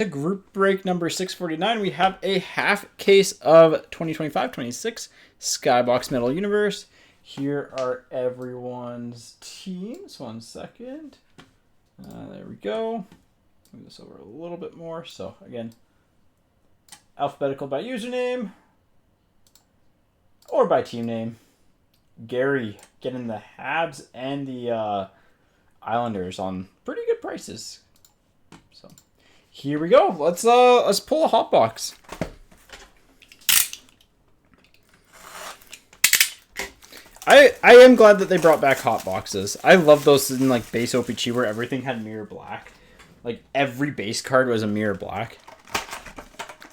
The group break number 649, we have a half case of 2025-26 SkyBox Metal Universe. Here are everyone's teams. 1 second. There we go. Move this over a little bit more. So, again, alphabetical by username or by team name. Gary getting the Habs and the Islanders on pretty good prices. So, here we go. Let's pull a hot box. I am glad that they brought back hot boxes. I love those in like base OPG where everything had mirror black. Like every base card was a mirror black.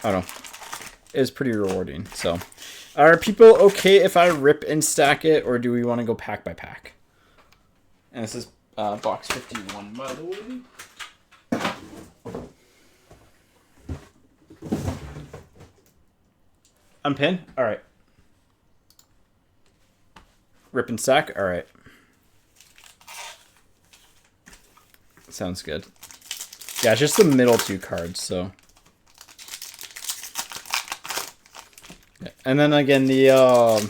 I don't know. It was pretty rewarding. So, are people okay if I rip and stack it, or do we want to go pack by pack? And this is box 51, by the way. Unpin? Alright. Rip and stack? Alright. Sounds good. Yeah, it's just the middle two cards, so. Yeah. And then again, the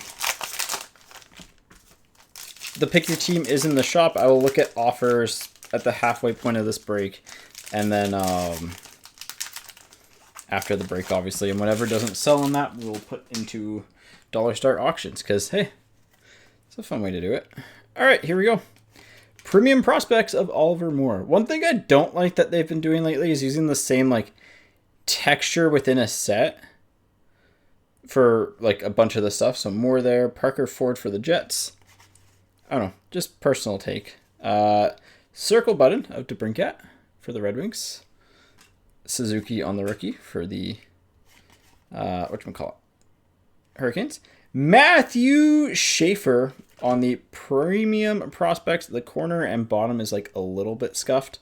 pick your team is in the shop. I will look at offers at the halfway point of this break. And then after the break, obviously, and whatever doesn't sell on that, we'll put into dollar start auctions, because hey, it's a fun way to do it. All right, here we go. Premium prospects of Oliver Moore. One thing I don't like that they've been doing lately is using the same like texture within a set for like a bunch of the stuff. So Moore there, Parker Ford for the Jets. I don't know, just personal take. Circle button of DeBrincat for the Red Wings. Suzuki on the rookie for the whatchamacallit, Hurricanes. Matthew Schaefer on the premium prospects. The corner and bottom is like a little bit scuffed.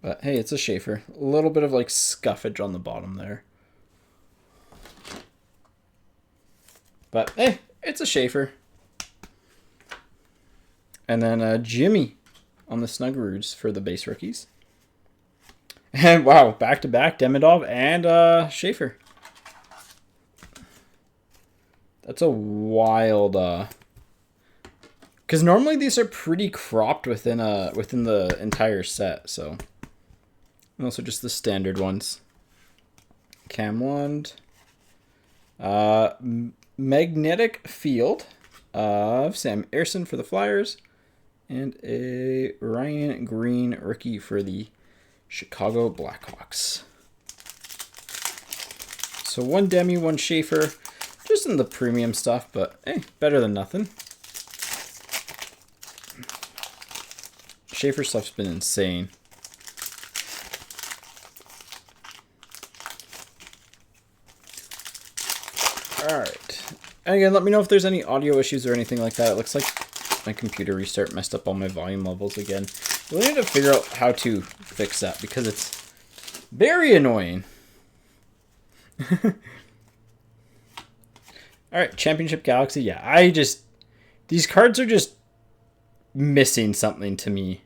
But hey, it's a Schaefer. A little bit of like scuffage on the bottom there. But hey, it's a Schaefer. And then Jimmy on the Snuggaroos for the base rookies. And wow, back-to-back Demidov and Schaefer. That's a wild because normally these are pretty cropped within the entire set, so. And also just the standard ones. Cam Lund. Magnetic Field of Sam Ersson for the Flyers. And a Ryan Green rookie for the Chicago Blackhawks. So one Demi, one Schaefer. Just in the premium stuff, but hey, better than nothing. Schaefer stuff's been insane. Alright. And again, let me know if there's any audio issues or anything like that. It looks like my computer restart messed up all my volume levels again. We'll need to figure out how to fix that because it's very annoying. Alright, Championship Galaxy. Yeah, these cards are just missing something to me.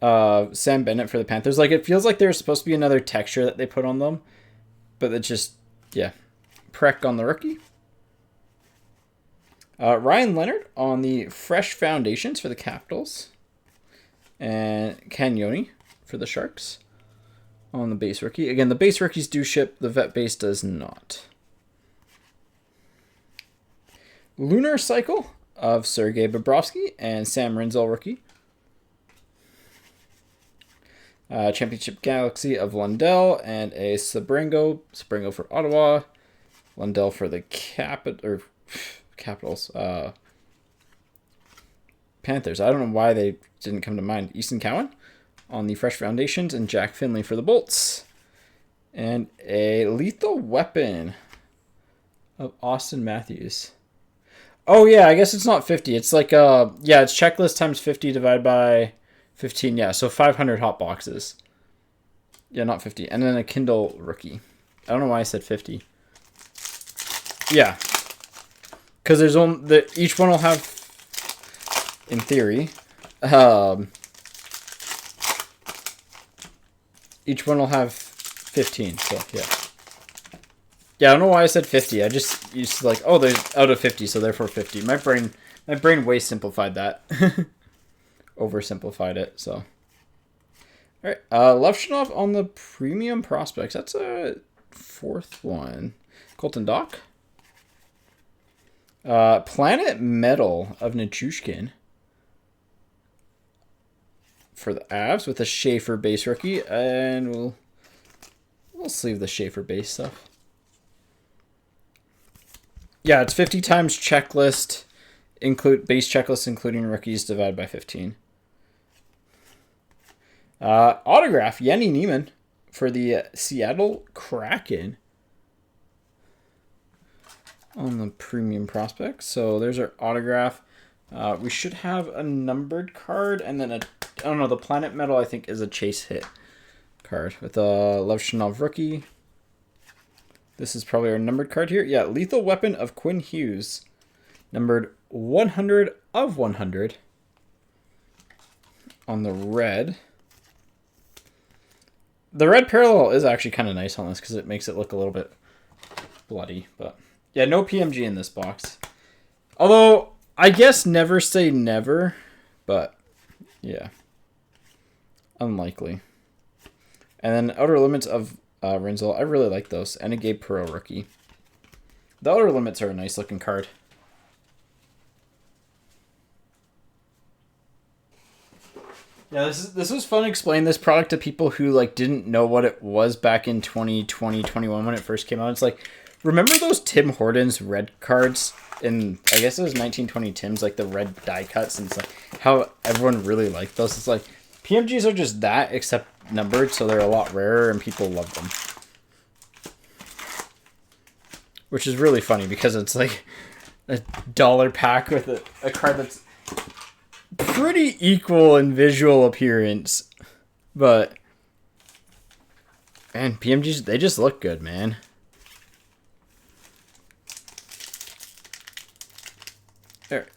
Sam Bennett for the Panthers. Like, it feels like there's supposed to be another texture that they put on them. But it's just, yeah. Prek on the rookie. Ryan Leonard on the Fresh Foundations for the Capitals. And Cagnoni for the Sharks on the base rookie. Again, the base rookies do ship. The vet base does not. Lunar Cycle of Sergei Bobrovsky and Sam Rinzel rookie. Championship Galaxy of Lundell and a Sabrango for Ottawa. Lundell for the Capitals. Panthers. I don't know why they didn't come to mind. Easton Cowan on the Fresh Foundations and Jack Finley for the Bolts. And a Lethal Weapon of Austin Matthews. Oh, yeah, I guess it's not 50. It's like, yeah, it's checklist times 50 divided by 15. Yeah, so 500 hot boxes. Yeah, not 50. And then a Kindle rookie. I don't know why I said 50. Yeah. Because there's only, each one will have, in theory, each one will have 15. So yeah. Yeah, I don't know why I said 50. I just used to like, oh, there's out of 50, so therefore 50. My brain way simplified that. Oversimplified it, so. All right, Levshinov on the premium prospects. That's a 4th one. Colton Dock. Planet Metal of Nichushkin for the Avs with a Schaefer base rookie, and we'll sleeve the Schaefer base stuff. Yeah, it's 50 times checklist, include base checklist including rookies divided by 15. Autograph Yenny Neiman for the Seattle Kraken on the premium prospects. So there's our autograph. We should have a numbered card, and then I don't know, the Planet Metal I think is a chase hit card with a Levshinov rookie. This is probably our numbered card here. Yeah, Lethal Weapon of Quinn Hughes. Numbered 100 of 100 on the red. The red parallel is actually kind of nice on this because it makes it look a little bit bloody. But yeah, no PMG in this box. Although, I guess never say never. But yeah, unlikely. And then Outer Limits of Rinzel. I really like those. And a Gabe Perreault rookie. The Outer Limits are a nice looking card. Yeah, this was fun to explain this product to people who like didn't know what it was back in 2020, 21 when it first came out. It's like, remember those Tim Hortons red cards in, I guess it was 1920 Tim's, like the red die cuts, and it's like how everyone really liked those. It's like PMGs are just that except numbered, so they're a lot rarer and people love them. Which is really funny because it's like a $1 pack with a card that's pretty equal in visual appearance. But man, PMGs, they just look good, man. There.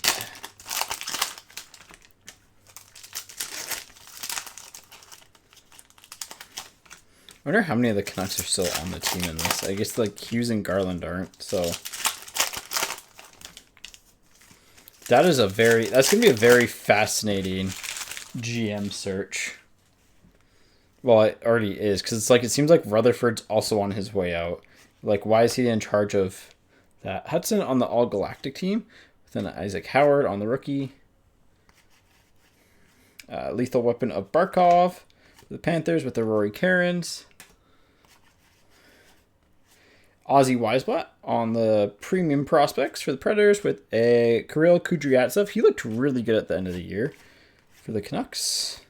I wonder how many of the Canucks are still on the team in this. I guess like Hughes and Garland aren't, so that's gonna be a very fascinating GM search. Well, it already is, because it's like it seems like Rutherford's also on his way out. Like, why is he in charge of that? Hudson on the All Galactic team, then Isaac Howard on the rookie. Lethal Weapon of Barkov for the Panthers with the Rory Cairns. Ozzy Weisblatt on the premium prospects for the Predators with a Kirill Kudryavtsev. He looked really good at the end of the year for the Canucks.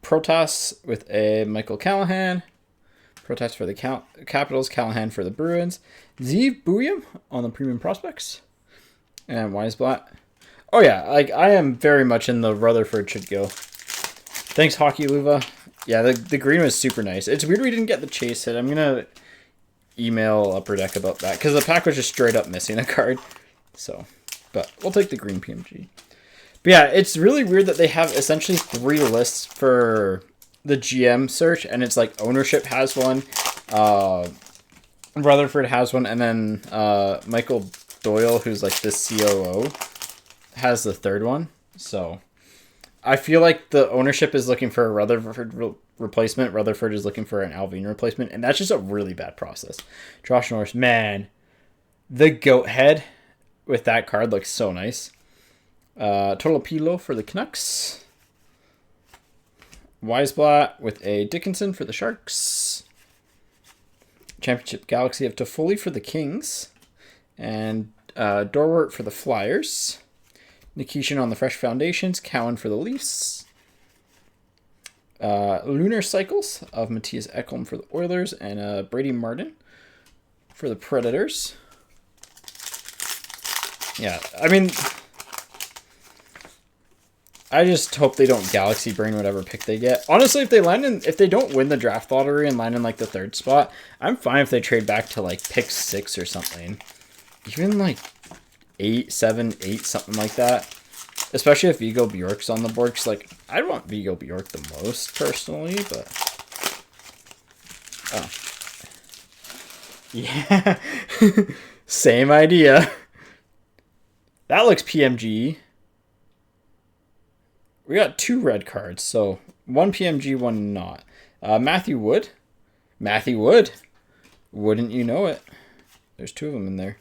Protas with a Michael Callahan. Protas for the Capitals. Callahan for the Bruins. Zeev Buium on the premium prospects. And Weisblatt. Oh yeah, like I am very much in the Rutherford should go. Thanks, Hockey Luva. Yeah, the green was super nice. It's weird we didn't get the chase hit. I'm gonna email Upper Deck about that because the pack was just straight up missing a card. So, but we'll take the green PMG. But yeah, it's really weird that they have essentially 3 lists for the GM search, and it's like ownership has one, Rutherford has one, and then Michael Doyle, who's like the COO, has the 3rd one. So I feel like the ownership is looking for a Rutherford replacement. Rutherford is looking for an Alvin replacement, and that's just a really bad process. Josh Norris, man, the goat head with that card looks so nice. Total Pilo for the Canucks. Weisblatt with a Dickinson for the Sharks. Championship Galaxy of Toffoli for the Kings. And Dorwart for the Flyers. Nikishin on the Fresh Foundations. Cowan for the Leafs. Lunar Cycles of Matthias Ekholm for the Oilers. And Brady Martin for the Predators. Yeah, I mean, I just hope they don't Galaxy Brain whatever pick they get. Honestly, if they don't win the draft lottery and land in like the 3rd spot, I'm fine if they trade back to like pick 6 or something. Even like 8, 7, 8, something like that. Especially if Vigo Bjork's on the board, because like I'd want Vigo Bjork the most personally, but Oh. Yeah. Same idea. That looks PMG. We got 2 red cards, so 1 PMG, 1 not. Matthew Wood. Matthew Wood. Wouldn't you know it? There's 2 of them in there.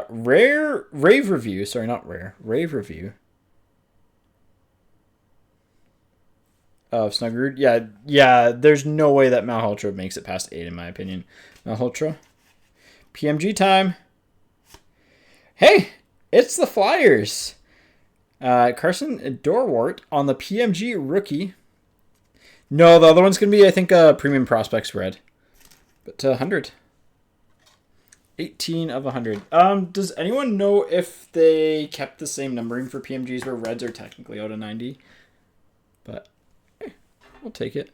Rave Review. Sorry, not rare. Rave Review. Snuggerud. Yeah. There's no way that Malhotra makes it past 8, in my opinion. Malhotra. PMG time. Hey, it's the Flyers. Carson Dorwart on the PMG rookie. No, the other one's going to be, I think, Premium Prospects red. But 100. 18 of 100. Does anyone know if they kept the same numbering for PMGs where reds are technically out of 90? But, hey, we'll take it.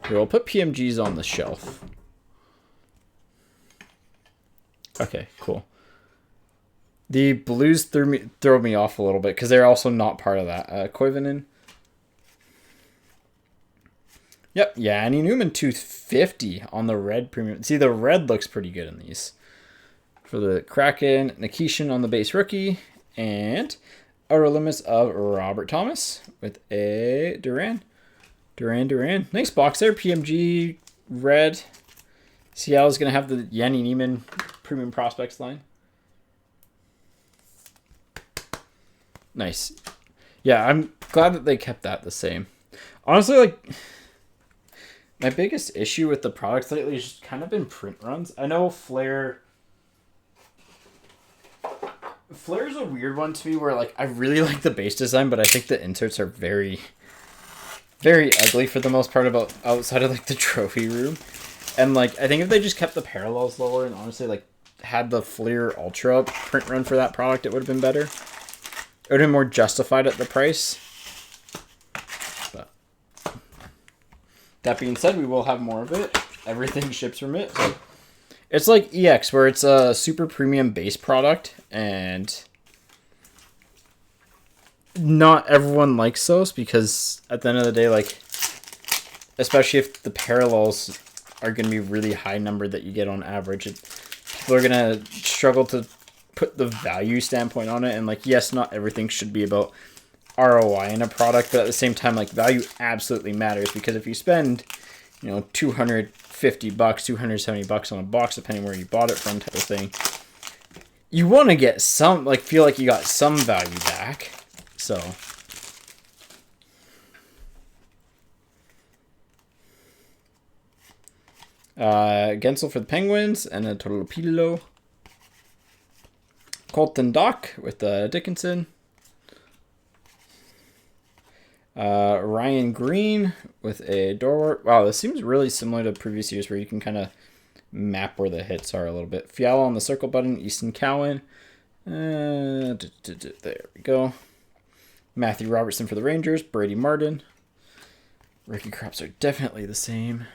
Here, we'll put PMGs on the shelf. Okay, cool. The blues throw me off a little bit because they're also not part of that. Koivunen. Yep, yeah, Annie Newman 250 on the red premium. See, the red looks pretty good in these. For the Kraken, Nikishin on the base rookie, and outer limits of Robert Thomas with a Duran. Duran. Nice box there, PMG red. Seattle's going to have the Yanni Neiman Premium Prospects line. Nice. Yeah, I'm glad that they kept that the same. Honestly, like, my biggest issue with the products lately has just kind of been print runs. I know Flair's a weird one to me where, like, I really like the base design, but I think the inserts are very, very ugly for the most part outside of, like, the trophy room. And, like, I think if they just kept the parallels lower and honestly, like, had the Flair Ultra print run for that product, it would have been better. It would have been more justified at the price. But that being said, we will have more of it. Everything ships from it. So it's like EX, where it's a super premium base product, and not everyone likes those because at the end of the day, like, especially if the parallels are going to be really high number that you get on average, people are going to struggle to put the value standpoint on it. And, like, yes, not everything should be about ROI in a product, but at the same time, like, value absolutely matters, because if you spend, you know, $250, $270 on a box, depending where you bought it from, type of thing, you want to get some, like, feel like you got some value back. So Gensel for the Penguins, and a Tolopilo. Colton Dock with Dickinson. Ryan Green with a Dorwart. Wow, this seems really similar to previous years where you can kind of map where the hits are a little bit. Fiala on the circle button. Easton Cowan. There we go. Matthew Robertson for the Rangers. Brady Martin. Ricky crops are definitely the same.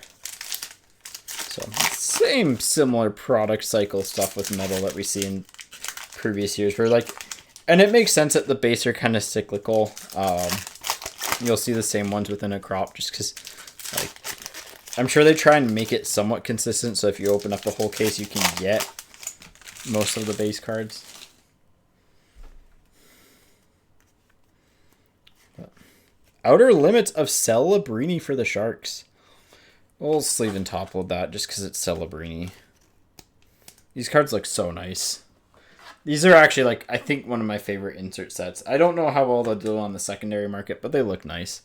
So, same similar product cycle stuff with metal that we see in previous years. Where, like, and it makes sense that the base are kind of cyclical. You'll see the same ones within a crop just because, like, I'm sure they try and make it somewhat consistent. So if you open up the whole case, you can get most of the base cards. But outer limits of Celebrini for the Sharks. We'll sleeve and top load that just because it's Celebrini. These cards look so nice. These are actually, like, I think one of my favorite insert sets. I don't know how well they'll do on the secondary market, but they look nice.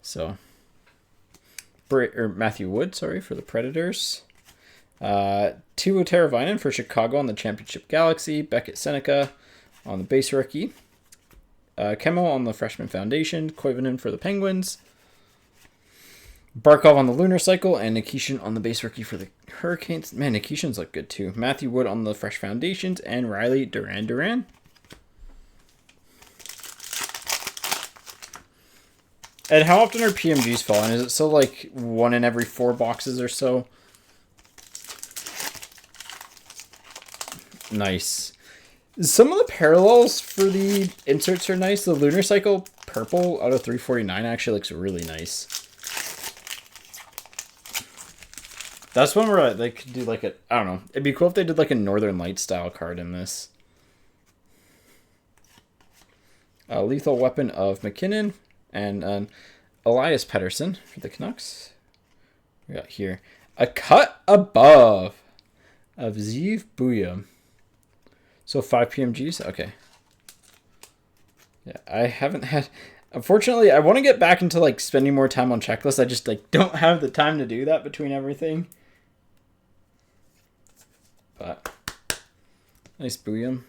So, Matthew Wood, sorry, for the Predators. Teuvo Teravainen for Chicago on the Championship Galaxy. Beckett Seneca on the base rookie. Kemo on the Freshman Foundation. Koivunen for the Penguins. Barkov on the Lunar Cycle, and Nikishin on the base rookie for the Hurricanes. Man, Nikishin's look good too. Matthew Wood on the Fresh Foundations, and Riley Duran. And how often are PMGs falling? Is it still like 1 in every 4 boxes or so? Nice. Some of the parallels for the inserts are nice. The Lunar Cycle purple out of 349 actually looks really nice. That's one where they could do like a, I don't know. It'd be cool if they did like a Northern Lights style card in this. A Lethal Weapon of McKinnon and an Elias Pettersson for the Canucks. We got here a Cut Above of Zeev Bouillon. So 5 PMGs? Okay. Yeah, I haven't had... Unfortunately, I want to get back into like spending more time on checklists. I just like don't have the time to do that between everything. But nice Bouillon.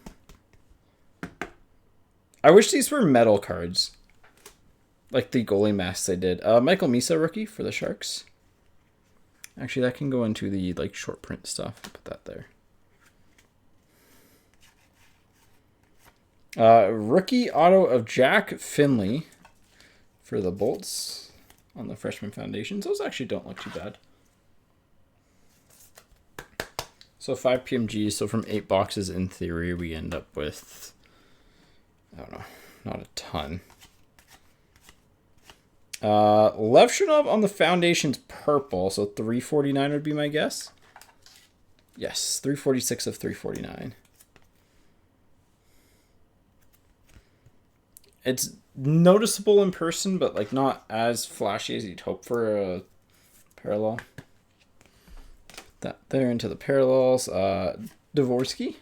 I wish these were metal cards. Like the goalie masks they did. Michael Misa rookie for the Sharks. Actually, that can go into the like short print stuff. Put that there. Rookie auto of Jack Finley for the Bolts on the Freshman Foundations. Those actually don't look too bad. So 5 PMGs. So from 8 boxes, in theory, we end up with, I don't know, not a ton. Levshunov on the Foundations purple. So 349 would be my guess. Yes, 346 of 349. It's noticeable in person, but like not as flashy as you'd hope for a parallel. That there into the parallels. Dvorsky.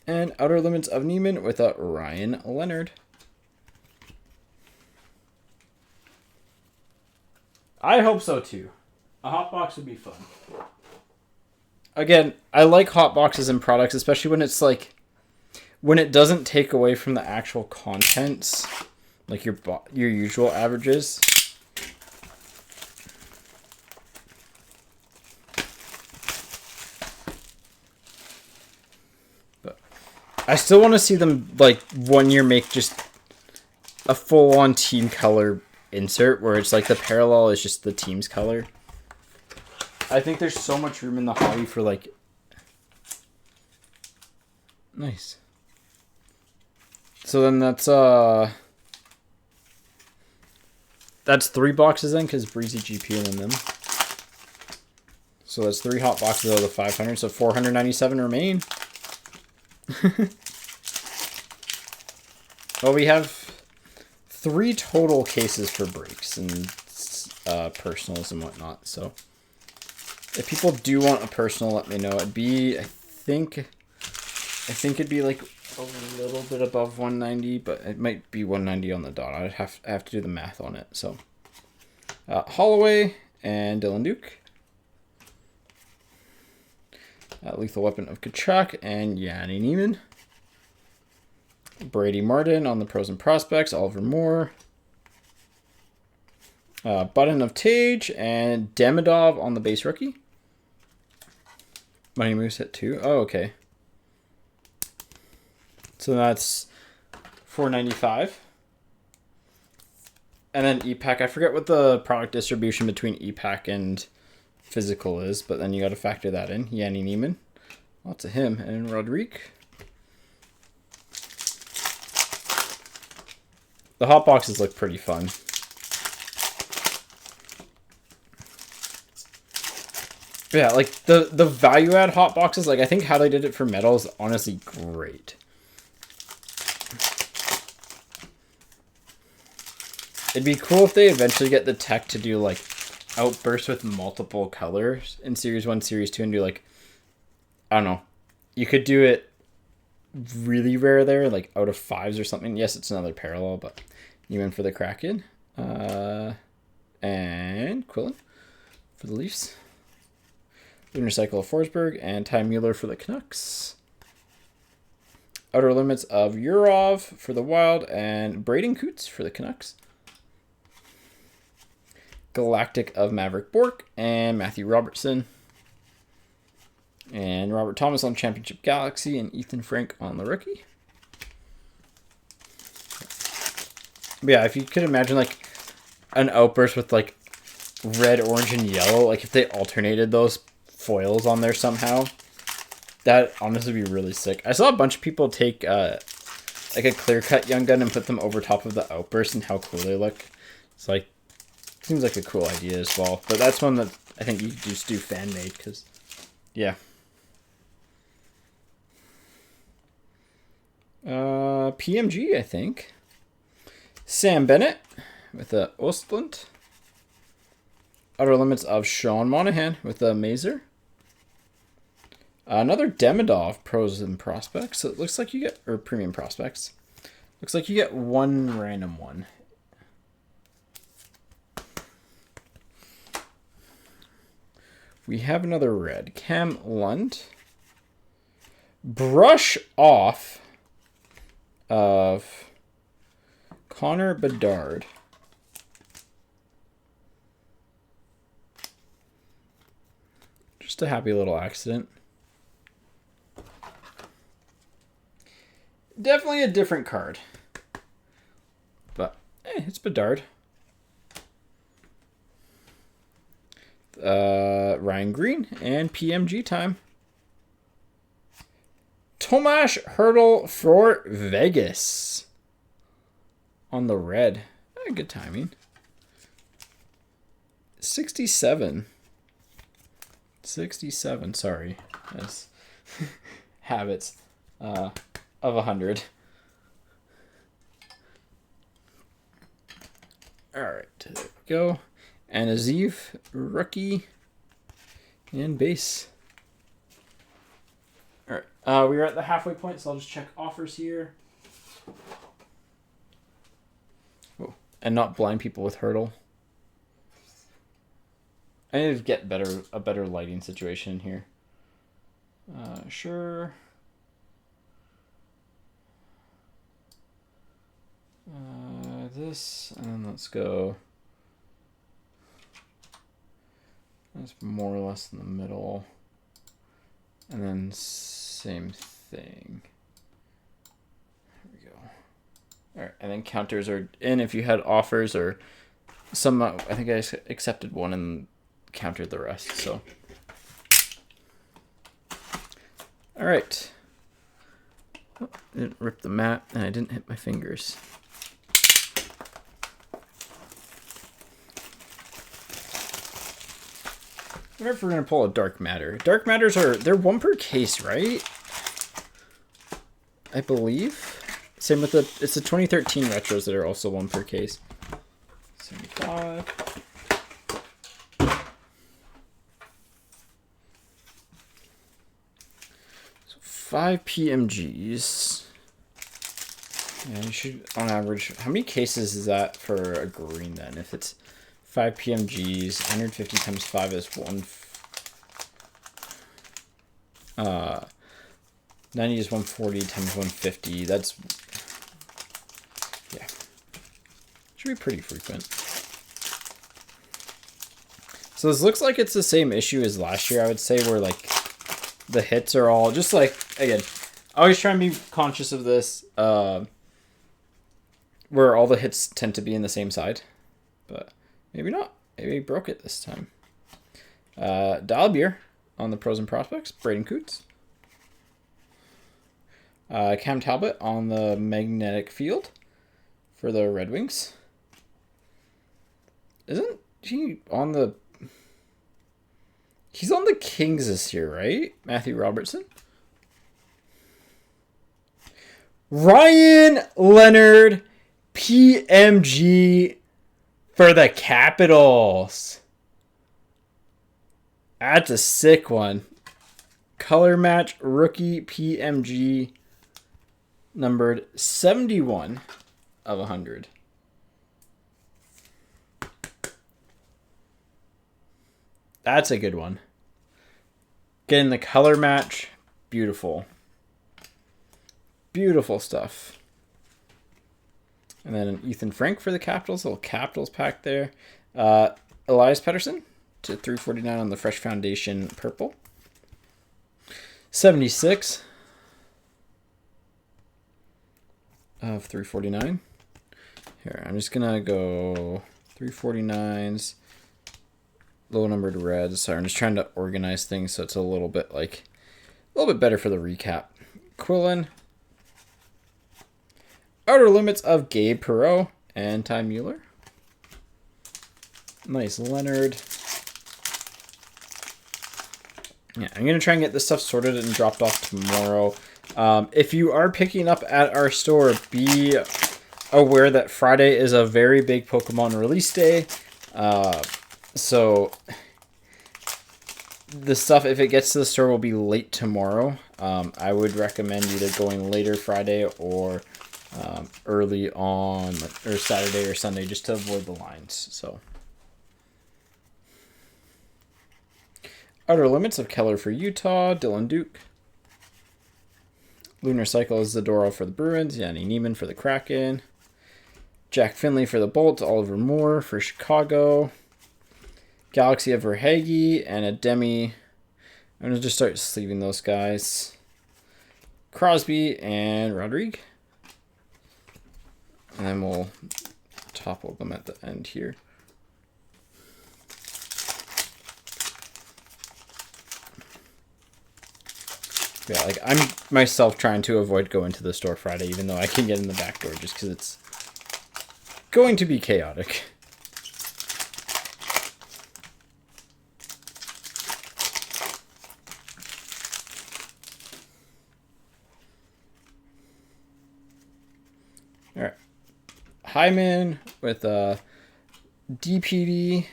And Outer Limits of Neiman with a Ryan Leonard. I hope so too. A hot box would be fun. Again, I like hot boxes and products, especially when it's like, when it doesn't take away from the actual contents, like your usual averages. But I still want to see them like 1 year make just a full-on team color insert where it's like the parallel is just the team's color. I think there's so much room in the hobby for like... Nice. So then that's 3 boxes then, because Breezy GP in them. So that's 3 hot boxes out of the 500, so 497 remain. Well, we have 3 total cases for breaks and personals and whatnot. So if people do want a personal, let me know. It'd be, I think it'd be like a little bit above 190, but it might be 190 on the dot. I'd have to do the math on it. So Holloway and Dylan Duke. Lethal Weapon of Kachuk and Yanni Neiman. Brady Martin on the Pros and Prospects. Oliver Moore. Button of Tage and Demidov on the base rookie. Money Moose hit 2. Oh, okay. So that's 495. And then EPAC. I forget what the product distribution between EPAC and physical is, but then you got to factor that in. Yanni Neiman. Lots of him. And Rodrigue. The hot boxes look pretty fun. Yeah, like the value add hot boxes, like I think how they did it for metal is honestly great. It'd be cool if they eventually get the tech to do like outbursts with multiple colors in Series 1, Series 2 and do like, I don't know. You could do it really rare there, like out of 5s or something. Yes, it's another parallel, but even for the Kraken. And Quillen for the Leafs. Lunar Cycle of Forsberg and Ty Mueller for the Canucks. Outer Limits of Yurov for the Wild and Braden Coots for the Canucks. Galactic of Maverick Bork and Matthew Robertson. And Robert Thomas on Championship Galaxy and Ethan Frank on the rookie. But yeah, if you could imagine like an outburst with like red, orange, and yellow, like if they alternated those foils on there somehow, that honestly be really sick. I saw a bunch of people take like a clear cut Young Gun and put them over top of the outburst and how cool they look. It's like, seems like a cool idea as well. But that's one that I think you just do fan made because, yeah. PMG, I think. Sam Bennett with a Ostland. Outer Limits of Sean Monahan with a Mazer. Another Demidov Pros and Prospects. So it looks like you get, or Premium Prospects. Looks like you get one random one. We have another red. Cam Lund. Brush Off of Connor Bedard. Just a happy little accident. Definitely a different card. But, hey, it's Bedard. Ryan Green and PMG time. Tomas Hertl for Vegas. On the red. Good timing. 67. 67, sorry. That's habits of 100. Alright, there we go. And Aziv, rookie, and base. Alright, we are at the halfway point, so I'll just check offers here. Oh, and not blind people with Hurdle. I need to get a better lighting situation here. Sure. This, and then let's go. That's more or less in the middle. And then same thing. There we go. All right, and then counters are in if you had offers or some. I think I accepted one and countered the rest. So, all right. Oh, I didn't rip the mat, and I didn't hit my fingers. I wonder if we're gonna pull a Dark Matter. Dark Matters they're one per case, right? I believe. Same with it's the 2013 retros that are also one per case. 75. So 5 PMGs. Yeah, you should on average. How many cases is that for a green then? If it's 5 PMGs, 150 times 5 is 90 is 140 times 150. That's, yeah, should be pretty frequent. So this looks like it's the same issue as last year, I would say, where like the hits are all just like, again, I always try and be conscious of this, where all the hits tend to be in the same side, but maybe not. Maybe he broke it this time. Dalbier on the Pros and Prospects. Braden Coots. Cam Talbot on the Magnetic Field for the Red Wings. Isn't he on the... He's on the Kings this year, right? Matthew Robertson. Ryan Leonard, PMG for the Capitals. That's a sick one. Color match rookie PMG numbered 71 of 100. That's a good one. Getting the color match. Beautiful. Beautiful stuff. And then an Ethan Frank for the Capitals. A little Capitals pack there. Elias Pettersson to 349 on the Fresh Foundation purple. 76 of 349. Here, I'm just going to go 349s. Low numbered reds. Sorry, I'm just trying to organize things so it's a little bit better for the recap. Quillen. Outer Limits of Gabe Perreault and Ty Mueller. Nice Leonard. Yeah, I'm going to try and get this stuff sorted and dropped off tomorrow. If you are picking up at our store, be aware that Friday is a very big Pokemon release day. So the stuff, if it gets to the store, will be late tomorrow. I would recommend either going later Friday or early on, or Saturday or Sunday, just to avoid the lines. So Outer Limits of Keller for Utah, Dylan Duke. Lunar Cycle is Zadoro for the Bruins, Yanni Neiman for the Kraken. Jack Finley for the Bolts, Oliver Moore for Chicago. Galaxy of Verhage and a Demi. I'm going to just start sleeving those guys. Crosby and Rodrigue. And then we'll topple them at the end here. Yeah, like I'm myself trying to avoid going to the store Friday, even though I can get in the back door just because it's going to be chaotic. All right. Hyman with DPD.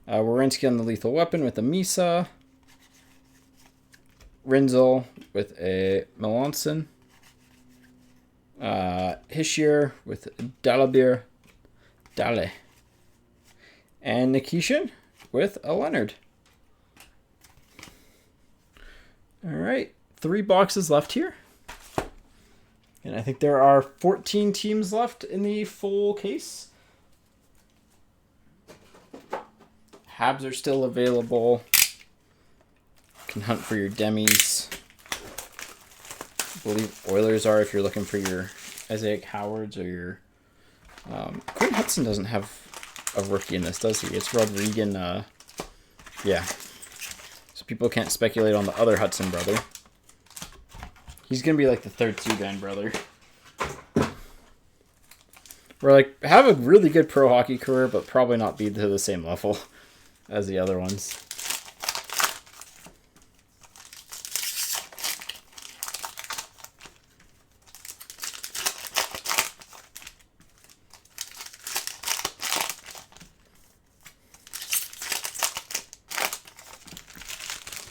Werenski on the Lethal Weapon with a Misa. Rinzel with a Melanson. Hischier with Dalabir. Dale. And Nikishin with a Leonard. All right. 3 boxes left here. And I think there are 14 teams left in the full case. Habs are still available. You can hunt for your demis. I believe Oilers are if you're looking for your Isaac Howards or your... Quinn Hudson doesn't have a rookie in this, does he? It's Rodrigan. Yeah. So people can't speculate on the other Hudson brother. He's going to be like the third Subban brother. We're like, have a really good pro hockey career, but probably not be to the same level as the other ones.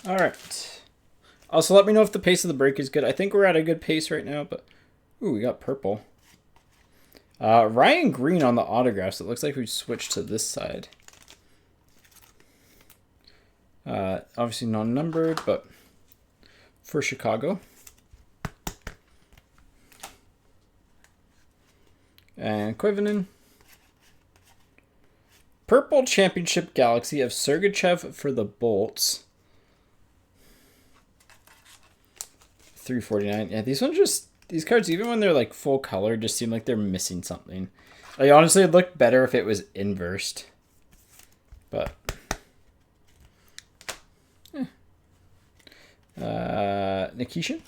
All right. Also, let me know if the pace of the break is good. I think we're at a good pace right now, but... Ooh, we got purple. Ryan Green on the autographs. It looks like we switched to this side. Obviously non-numbered, but for Chicago. And Koivunen. Purple Championship Galaxy of Sergachev for the Bolts. 349. Yeah, these ones just... These cards, even when they're like full color, just seem like they're missing something. Like, honestly, it'd look better if it was inversed. But... Nikishin.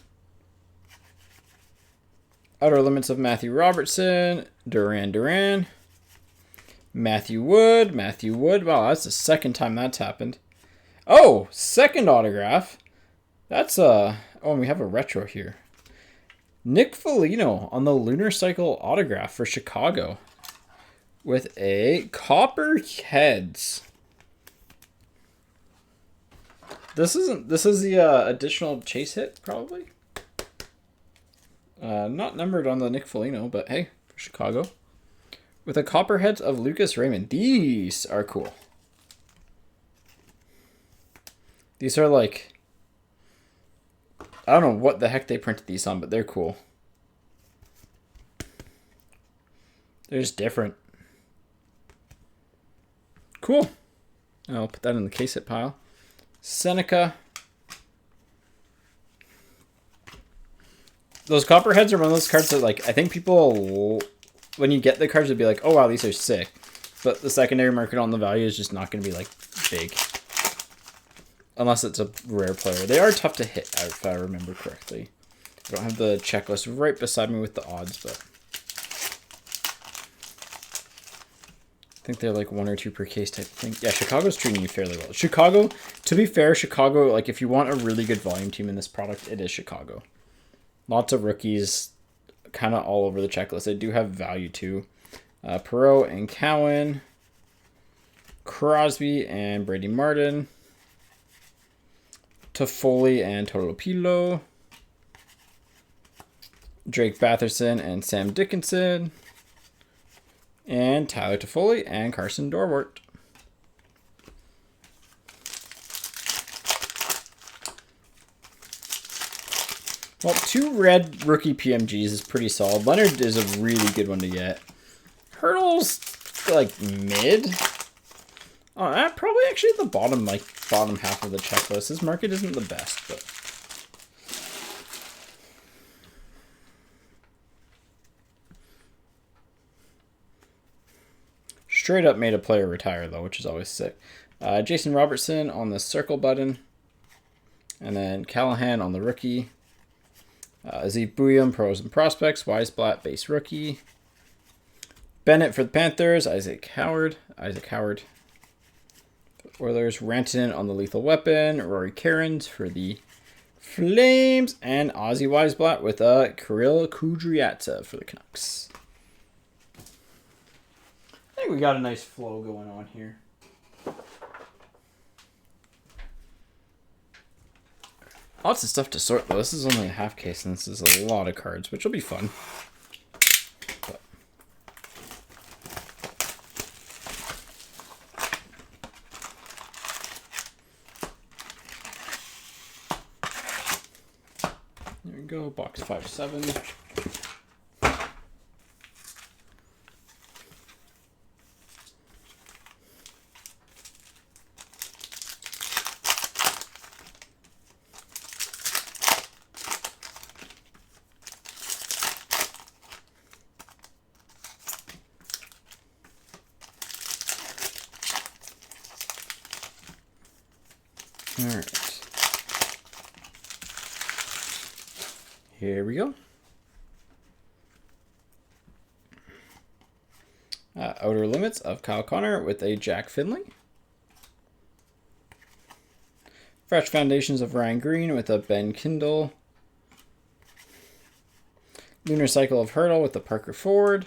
Outer Limits of Matthew Robertson. Duran. Matthew Wood. Wow, that's the second time that's happened. Oh, second autograph. That's Oh, and we have a retro here. Nick Foligno on the Lunar Cycle autograph for Chicago with a Copper Heads. This is the additional chase hit, probably. Not numbered on the Nick Foligno, but hey, for Chicago. With a Copperheads of Lucas Raymond. These are cool. These are like... I don't know what the heck they printed these on, but they're cool. They're just different. Cool. I'll put that in the case hit pile. Seneca. Those Copperheads are one of those cards that, like, I think people, when you get the cards, would be like, oh wow, these are sick. But the secondary market on the value is just not going to be, like, big. Unless it's a rare player. They are tough to hit, if I remember correctly. I don't have the checklist right beside me with the odds, but... think they're like 1 or 2 per case type thing. Yeah, Chicago's treating you fairly well. Chicago, to be fair, Chicago, like if you want a really good volume team in this product, it is Chicago. Lots of rookies kind of all over the checklist. They do have value too. Perot and Cowan, Crosby and Brady Martin, Toffoli and Tolopilo, Drake Batherson and Sam Dickinson, and Tyler Toffoli and Carson Dorwart. Well, 2 red rookie PMGs is pretty solid. Leonard is a really good one to get. Hurdle's like mid. Probably actually at the bottom, like bottom half of the checklist. His market isn't the best, but straight up made a player retire though, which is always sick. Jason Robertson on the circle button, and then Callahan on the rookie. Azeem Bouillon, pros and prospects. Weisblatt, base rookie. Bennett for the Panthers. Isaac Howard. Oilers. Rantanen on the lethal weapon. Rory Cairns for the Flames. And Ozzy Weisblatt with Kirill Kudryavtsev for the Canucks. I think we got a nice flow going on here. Lots of stuff to sort though. This is only a half case and this is a lot of cards, which will be fun. But there we go, box 5-7. All right, here we go. Outer Limits of Kyle Connor with a Jack Finley. Fresh Foundations of Ryan Green with a Ben Kindle. Lunar Cycle of Hurdle with a Parker Ford.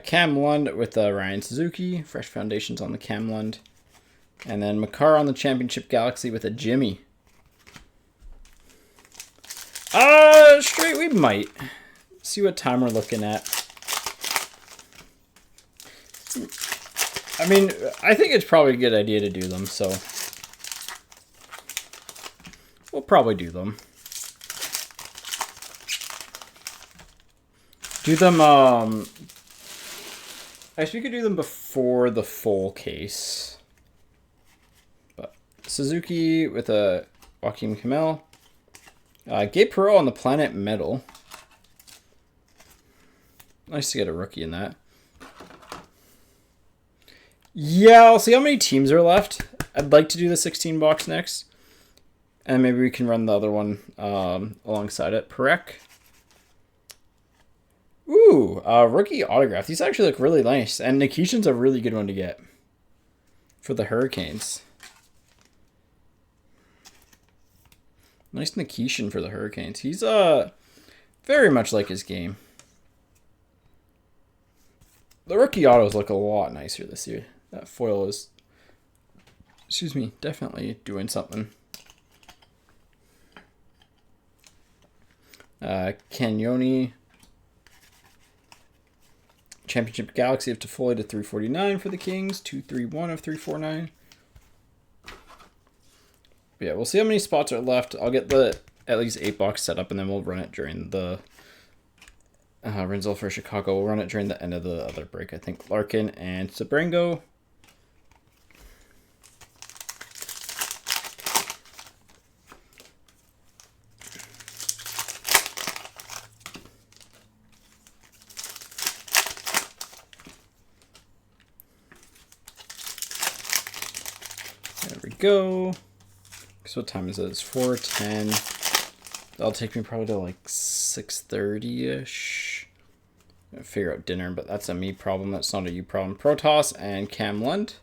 Cam Lund with Ryan Suzuki. Fresh Foundations on the Cam Lund. And then Makar on the Championship Galaxy with a Jimmy. Straight we might. See what time we're looking at. I mean, I think it's probably a good idea to do them, so we'll probably do them. Do them, actually we could do them before the full case. Suzuki with a Joaquin Kamel. Gabe Perreault on the Planet Metal. Nice to get a rookie in that. Yeah, I'll see how many teams are left. I'd like to do the 16 box next. And maybe we can run the other one alongside it. Perek. Ooh, rookie autograph. These actually look really nice. And Nikishin's a really good one to get for the Hurricanes. Nice Nikishin for the Hurricanes. He's very much like his game. The rookie autos look a lot nicer this year. That foil is, excuse me, definitely doing something. Canyoni. Championship Galaxy of Toffoli to 349 for the Kings. 231 of 349. Yeah, we'll see how many spots are left. I'll get the at least 8 box set up, and then we'll run it during the Renzel for Chicago. We'll run it during the end of the other break. I think Larkin and Sabrango. There we go. So what time is it? It's 4:10. That'll take me probably to like 6:30-ish. Figure out dinner, but that's a me problem. That's not a you problem. Protoss and Cam Lund.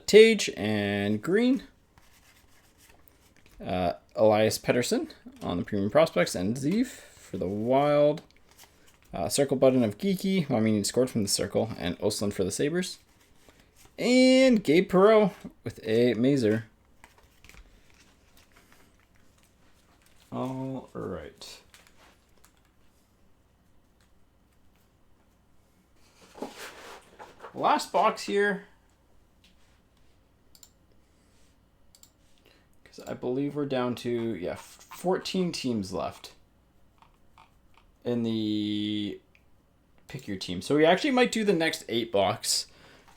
Tage and Green. Elias Pettersson on the premium prospects, and Zeef for the wild. Circle button of Geeky. I mean, he scored from the circle, and Osland for the Sabres. And Gabe Perreault with a Mazer. All right. Last box here. Because I believe we're down to, 14 teams left in the pick your team. So we actually might do the next 8 box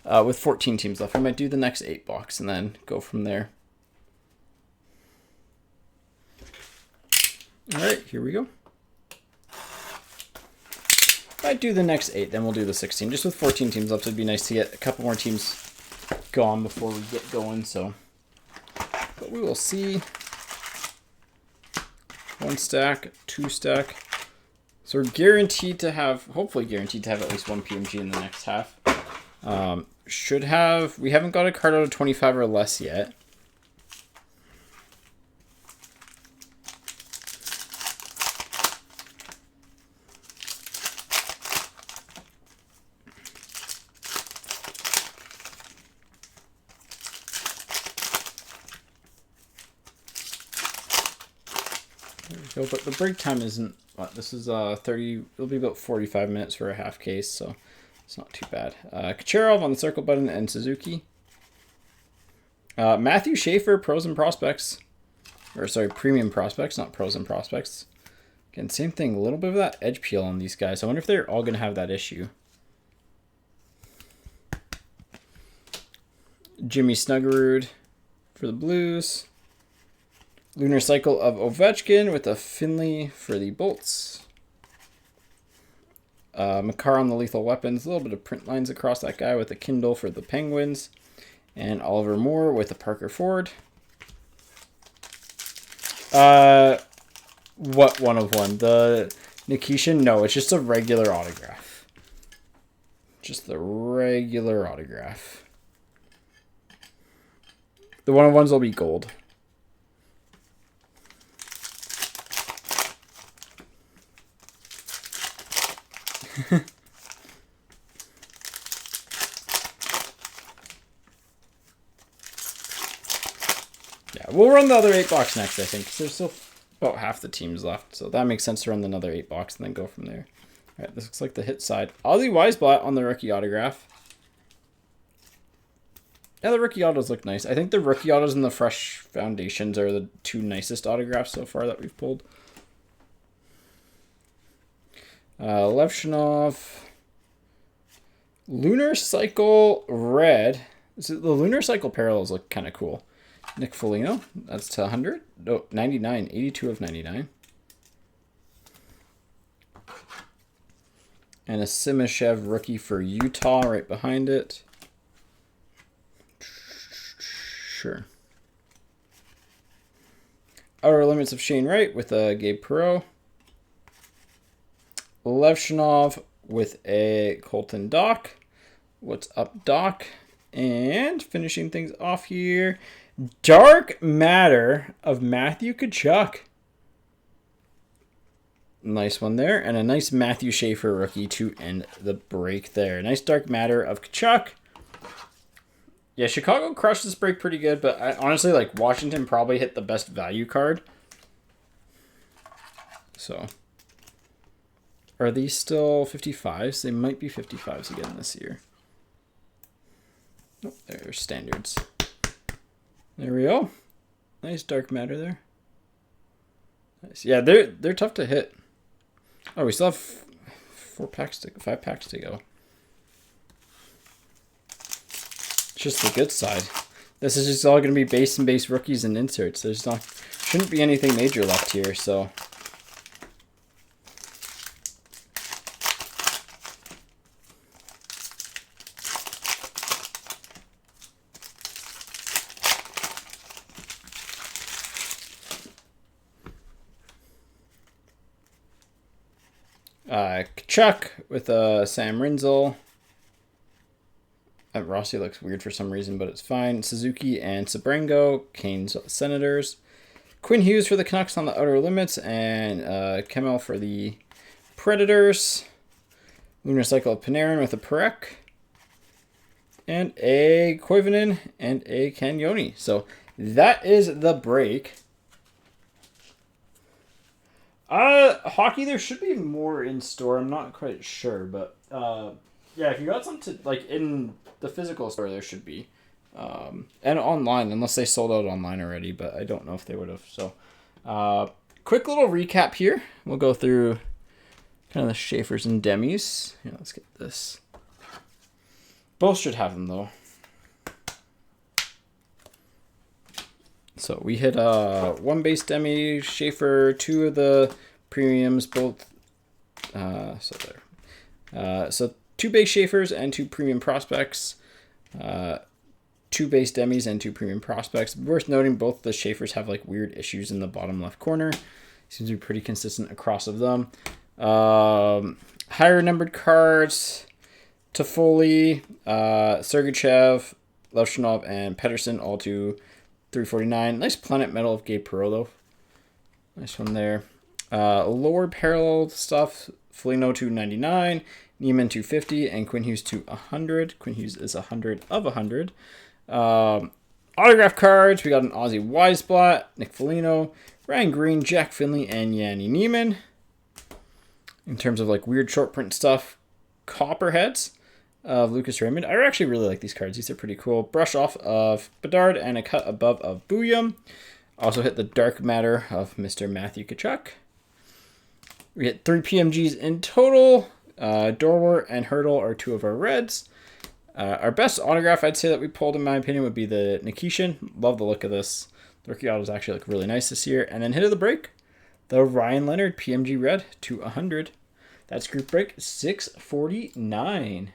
with 14 teams left. We might do the next 8 box and then go from there. All right, here we go. If I do the next 8, then we'll do the 16. Just with 14 teams left, it'd be nice to get a couple more teams gone before we get going. So, but we will see. 1 stack, 2 stack. So we're guaranteed to have, hopefully guaranteed to have at least 1 PMG in the next half. Should have, we haven't got a card out of 25 or less yet. There we go, but the break time isn't, what, this is 30, it'll be about 45 minutes for a half case, so it's not too bad. Kucherov on the circle button and Suzuki. Matthew Schaefer, pros and prospects. Or sorry, premium prospects, not pros and prospects. Again, same thing, a little bit of that edge peel on these guys. I wonder if they're all going to have that issue. Jimmy Snuggerud for the Blues. Lunar Cycle of Ovechkin with a Finley for the Bolts. Makar on the Lethal Weapons. A little bit of print lines across that guy with a Kindle for the Penguins. And Oliver Moore with a Parker Ford. What 1 of 1? The Nikishin? No, it's just a regular autograph. Just the regular autograph. The 1 of 1s will be gold. Yeah, we'll run the other 8 box next, I think, because there's still about half the teams left. So that makes sense to run another 8 box and then go from there. All right, this looks like the hit side. Ozzy Weisblatt on the rookie autograph. Yeah, the rookie autos look nice. I think the rookie autos and the fresh foundations are the 2 nicest autographs so far that we've pulled. Levshinov. Lunar Cycle Red. The Lunar Cycle parallels look kind of cool. Nick Foligno. That's to 100. No, 99. 82 of 99. And a Simashev rookie for Utah right behind it. Sure. Outer Limits of Shane Wright with a Gabe Perreault. Levshinov with a Colton Dock. What's up, Doc? And finishing things off here, Dark Matter of Matthew Tkachuk. Nice one there. And a nice Matthew Schaefer rookie to end the break there. Nice Dark Matter of Tkachuk. Yeah, Chicago crushed this break pretty good, but I honestly, like, Washington probably hit the best value card. So, are these still 55s? They might be 55s again this year. Oh, they're standards. There we go. Nice Dark Matter there. Nice. Yeah, they're tough to hit. Oh, we still have 5 packs to go. It's just the good side. This is just all going to be base and base rookies and inserts. There's not, shouldn't be anything major left here, so. Kachuk with Sam Rinzel. Rossi looks weird for some reason, but it's fine. Suzuki and Sabrango, Canes Senators. Quinn Hughes for the Canucks on the Outer Limits, and Kemel for the Predators. Lunar Cycle of Panarin with a Perek. And a Koivunen and a Cagnoni. So that is the break. Hockey, there should be more in store. I'm not quite sure, but yeah, if you got some to like in the physical store, there should be, and online, unless they sold out online already. But I don't know if they would have. So, quick little recap here. We'll go through kind of the Schaefers and Demis. Yeah, let's get this. Both should have them though. So we hit one base Demi, Schaefer, 2 of the premiums, both. So 2 base Schaefers and 2 premium prospects, 2 base Demis and 2 premium prospects. Worth noting, both the Schaefers have like weird issues in the bottom left corner. Seems to be pretty consistent across of them. Higher numbered cards: Toffoli, Sergachev, Levshinov, and Pedersen, all to 349. Nice Planet Medal of Gabe Perreault. Nice one there. Lower parallel stuff: Foligno 299, Neiman 250, and Quinn Hughes to 100. Quinn Hughes is 100 of 100. Autograph cards: we got an Ozzy Weisblatt, Nick Foligno, Ryan Green, Jack Finley, and Yanni Neiman. In terms of like weird short print stuff, Copperheads of Lucas Raymond. I actually really like these cards. These are pretty cool. Brush off of Bedard and a cut above of Booyam. Also hit the Dark Matter of Mr. Matthew Kachuk. We hit 3 PMGs in total. Dorwart and Hurdle are 2 of our reds. Our best autograph I'd say that we pulled, in my opinion, would be the Nikishin. Love the look of this. The rookie autos actually look really nice this year. And then hit of the break, the Ryan Leonard PMG red to 100. That's group break 649.